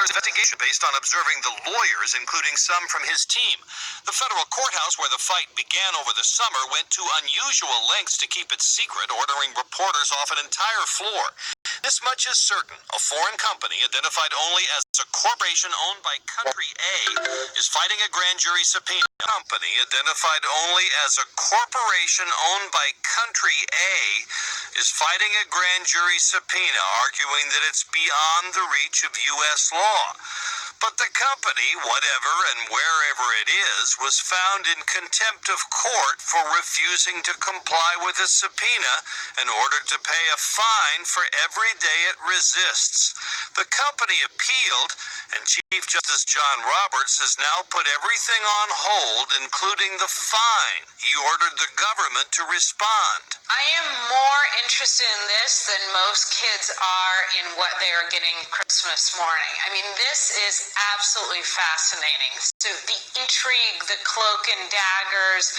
investigation based on observing the lawyers, including some from his team. The federal courthouse where the fight began over the summer went to unusual lengths to keep it secret, ordering reporters off an entire floor. This much is certain. A foreign company, identified only as a corporation owned by Country A, is fighting a grand jury subpoena. A company, identified only as a corporation owned by Country A, is fighting a grand jury subpoena, arguing that it's beyond the reach of U.S. law. But the company, whatever and wherever it is, was found in contempt of court for refusing to comply with a subpoena and ordered to pay a fine for every day it resists. The company appealed, and Chief Justice John Roberts has now put everything on hold, including the fine. He ordered the government to respond. I am more interested in this than most kids are in what they are getting Christmas morning. I mean, this is absolutely fascinating. So the intrigue, the cloak and daggers,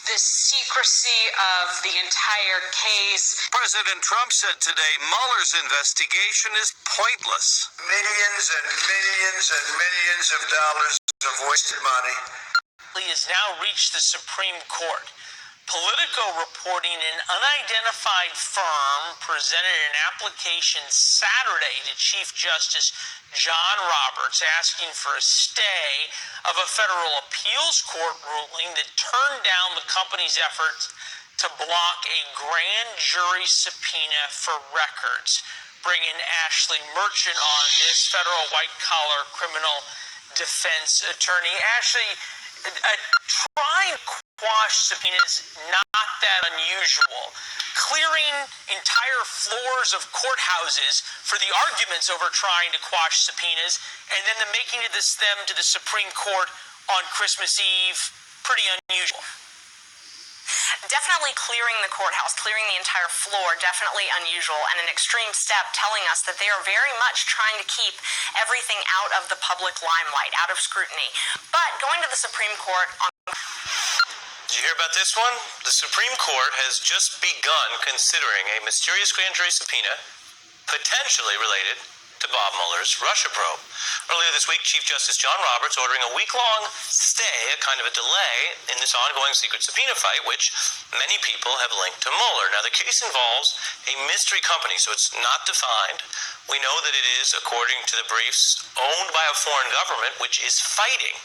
the secrecy of the entire case. President Trump said today Mueller's investigation is pointless. Millions and millions and millions of dollars of wasted money. He has now reached the Supreme Court. Politico reporting an unidentified firm presented an application Saturday to Chief Justice John Roberts asking for a stay of a federal appeals court ruling that turned down the company's efforts to block a grand jury subpoena for records, bringing Ashley Merchant on, this federal white-collar criminal defense attorney. Ashley, trying to quash subpoenas not that unusual. Clearing entire floors of courthouses for the arguments over trying to quash subpoenas, and then making them to the Supreme Court on Christmas Eve, pretty unusual. Definitely clearing the courthouse, clearing the entire floor, definitely unusual, and an extreme step telling us that they are very much trying to keep everything out of the public limelight, out of scrutiny. But going to the Supreme Court on... Did you hear about this one? The Supreme Court has just begun considering a mysterious grand jury subpoena potentially related to Bob Mueller's Russia probe. Earlier this week, Chief Justice John Roberts ordering a week-long stay, a kind of a delay, in this ongoing secret subpoena fight, which many people have linked to Mueller. Now, the case involves a mystery company, so it's not defined. We know that it is, according to the briefs, owned by a foreign government, which is fighting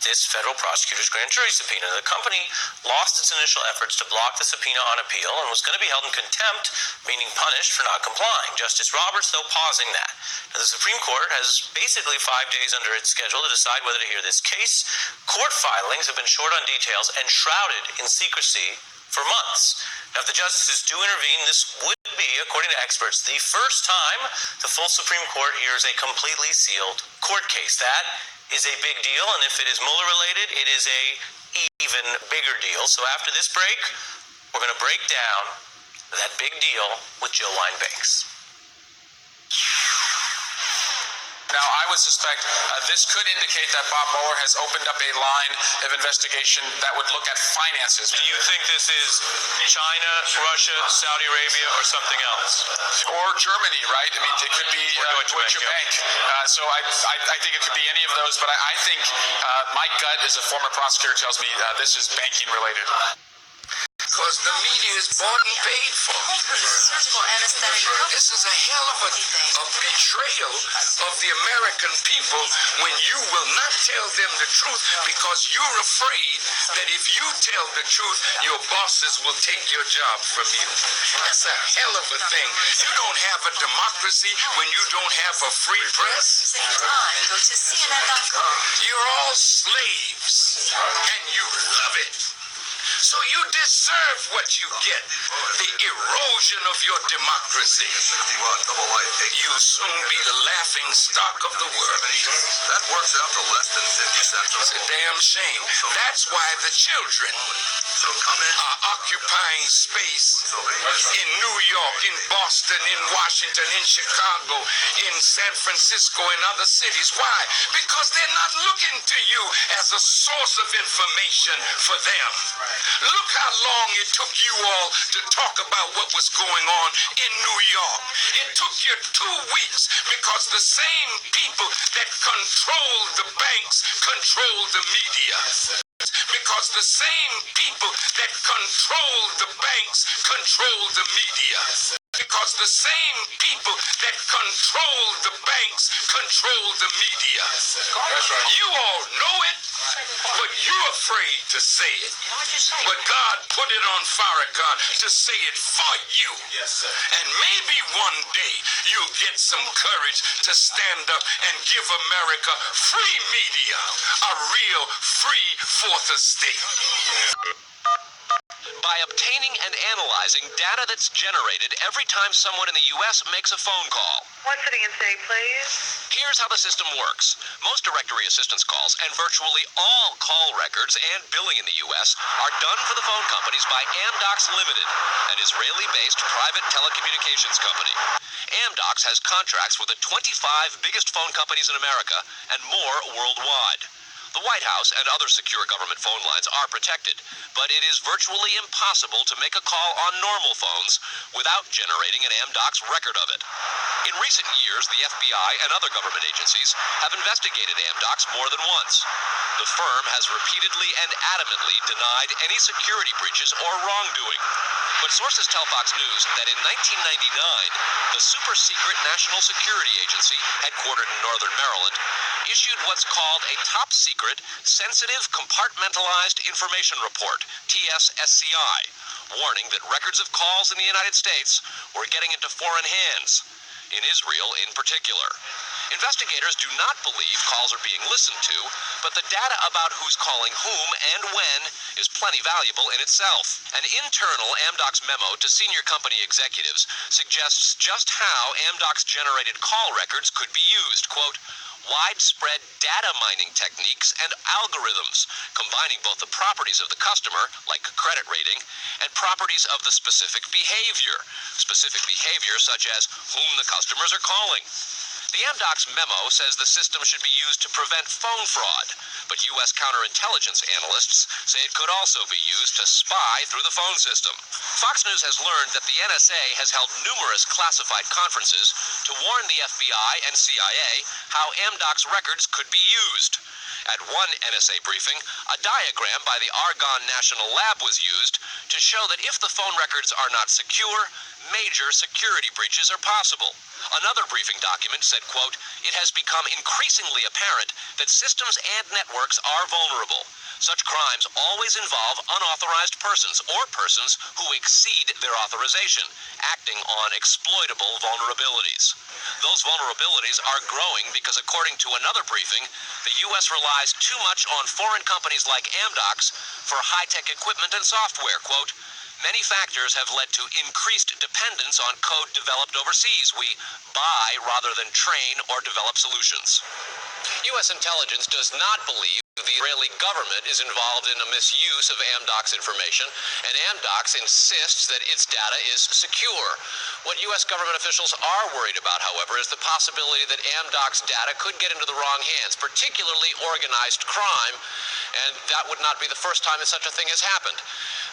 this federal prosecutor's grand jury subpoena. The company lost its initial efforts to block the subpoena on appeal and was going to be held in contempt, meaning punished for not complying. Justice Roberts, though, pausing that. Now, the Supreme Court has basically 5 days under its schedule to decide whether to hear this case. Court filings have been short on details and shrouded in secrecy for months. Now, if the justices do intervene, this would be, according to experts, the first time the full Supreme Court hears a completely sealed court case. That is a big deal, and if it is Mueller-related, it is a even bigger deal. So after this break, we're going to break down that big deal with Jill Wine-Banks. Now, I would suspect this could indicate that Bob Mueller has opened up a line of investigation that would look at finances. Do you think this is China, Russia, Saudi Arabia, or something else? Or Germany, right? I mean, it could be Deutsche Bank. So I think it could be any of those, but I think my gut as a former prosecutor tells me this is banking related. Because the media is bought and paid for. This is a hell of a betrayal of the American people when you will not tell them the truth because you're afraid that if you tell the truth, your bosses will take your job from you. That's a hell of a thing. You don't have a democracy when you don't have a free press. Go to CNN.com. You're all slaves, and you love it. So you deserve what you get, the erosion of your democracy. You'll soon be the laughing stock of the world. That works out to less than 50 cents. It's a damn shame. That's why the children are occupying space in New York, in Boston, in Washington, in Chicago, in San Francisco, and other cities. Why? Because they're not looking to you as a source of information for them. Look how long it took you all to talk about what was going on in New York. It took you 2 weeks because the same people that control the banks control the media. Because the same people that control the banks control the media. Because the same people that control the banks control the media. That's right. You all know it, but you're afraid to say it. But God put it on Farrakhan to say it for you. Yes, sir. And maybe one day you'll get some courage to stand up and give America free media, a real free fourth estate. By obtaining and analyzing data that's generated every time someone in the U.S. makes a phone call. One city and state, please. Here's how the system works. Most directory assistance calls and virtually all call records and billing in the U.S. are done for the phone companies by Amdocs Limited, an Israeli-based private telecommunications company. Amdocs has contracts with the 25 biggest phone companies in America and more worldwide. The White House and other secure government phone lines are protected, but it is virtually impossible to make a call on normal phones without generating an Amdocs record of it. In recent years, the FBI and other government agencies have investigated Amdocs more than once. The firm has repeatedly and adamantly denied any security breaches or wrongdoing. But sources tell Fox News that in 1999, the super-secret National Security Agency, headquartered in Northern Maryland, issued what's called a top-secret, sensitive, compartmentalized information report, TSSCI, warning that records of calls in the United States were getting into foreign hands, in Israel in particular. Investigators do not believe calls are being listened to, but the data about who's calling whom and when is plenty valuable in itself. An internal Amdocs memo to senior company executives suggests just how Amdocs generated call records could be used. Quote, widespread data mining techniques and algorithms, combining both the properties of the customer, like credit rating, and properties of the specific behavior such as whom the customers are calling. The Amdocs memo says the system should be used to prevent phone fraud, but U.S. counterintelligence analysts say it could also be used to spy through the phone system. Fox News has learned that the NSA has held numerous classified conferences to warn the FBI and CIA how Amdocs records could be used. At one NSA briefing, a diagram by the Argonne National Lab was used to show that if the phone records are not secure, major security breaches are possible. Another briefing document said, quote, it has become increasingly apparent that systems and networks are vulnerable. Such crimes always involve unauthorized persons or persons who exceed their authorization, acting on exploitable vulnerabilities. Those vulnerabilities are growing because, according to another briefing, the U.S. relies too much on foreign companies like Amdocs for high-tech equipment and software. Quote, many factors have led to increased dependence on code developed overseas. We buy rather than train or develop solutions. U.S. intelligence does not believe the Israeli government is involved in a misuse of Amdocs information, and Amdocs insists that its data is secure. What U.S. government officials are worried about, however, is the possibility that Amdocs data could get into the wrong hands, particularly organized crime, and that would not be the first time that such a thing has happened.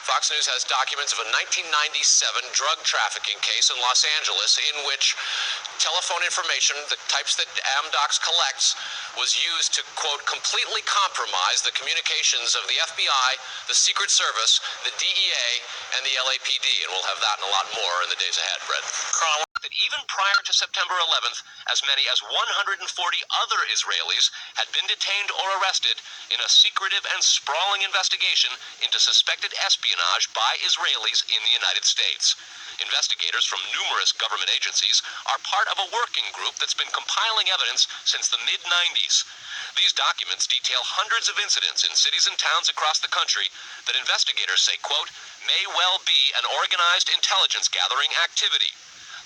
Fox News has documents of a 1997 drug trafficking case in Los Angeles in which telephone information, the types that Amdocs collects, was used to, quote, completely compromise the communications of the FBI, the Secret Service, the DEA, and the LAPD. And we'll have that and a lot more in the days ahead, Fred. Carl, that even prior to September 11th, as many as 140 other Israelis had been detained or arrested in a secretive and sprawling investigation into suspected espionage by Israelis in the United States. Investigators from numerous government agencies are part of a working group that's been compiling evidence since the mid-90s. These documents detail hundreds of incidents in cities and towns across the country that investigators say, quote, may well be an organized intelligence gathering activity.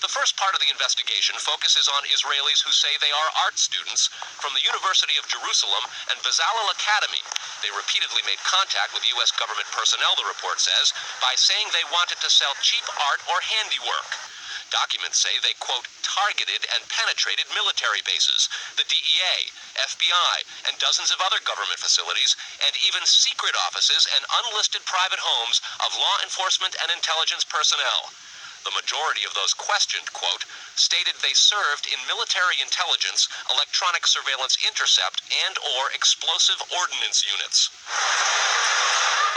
The first part of the investigation focuses on Israelis who say they are art students from the University of Jerusalem and Bezalel Academy. They repeatedly made contact with U.S. government personnel, the report says, by saying they wanted to sell cheap art or handiwork. Documents say they, quote, targeted and penetrated military bases, the DEA, FBI, and dozens of other government facilities, and even secret offices and unlisted private homes of law enforcement and intelligence personnel. The majority of those questioned, quote, stated they served in military intelligence, electronic surveillance intercept, and/or explosive ordnance units.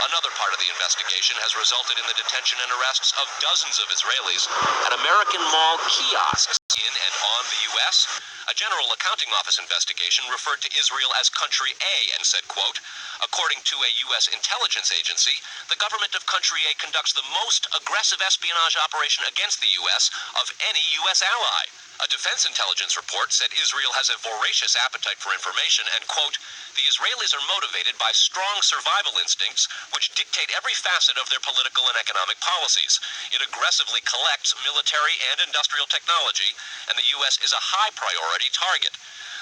Another part of the investigation has resulted in the detention and arrests of dozens of Israelis at American mall kiosks in and on the U.S. A General Accounting Office investigation referred to Israel as Country A and said, quote, according to a U.S. intelligence agency, the government of Country A conducts the most aggressive espionage operation against the U.S. of any U.S. ally. A defense intelligence report said Israel has a voracious appetite for information and, quote, the Israelis are motivated by strong survival instincts which dictate every facet of their political and economic policies. It aggressively collects military and industrial technology, and the U.S. is a high priority target.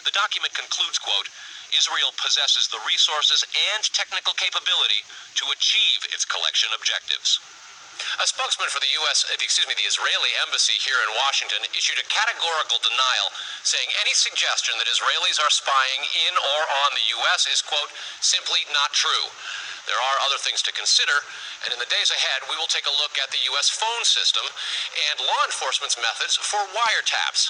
The document concludes, quote, Israel possesses the resources and technical capability to achieve its collection objectives. A spokesman for the Israeli embassy here in Washington issued a categorical denial, saying any suggestion that Israelis are spying in or on the U.S. is, quote, simply not true. There are other things to consider, and in the days ahead, we will take a look at the U.S. phone system and law enforcement's methods for wiretaps,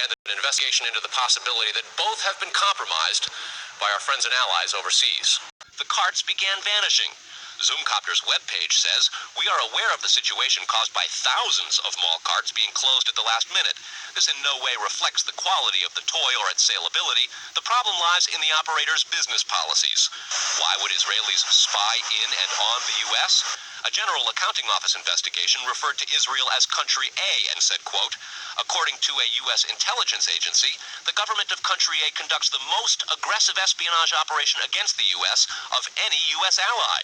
and an investigation into the possibility that both have been compromised by our friends and allies overseas. The carts began vanishing. Zoomcopter's webpage says, we are aware of the situation caused by thousands of mall carts being closed at the last minute. This in no way reflects the quality of the toy or its saleability. The problem lies in the operator's business policies. Why would Israelis spy in and on the U.S.? A General Accounting Office investigation referred to Israel as Country A and said, quote, according to a U.S. intelligence agency, the government of Country A conducts the most aggressive espionage operation against the U.S. of any U.S. ally.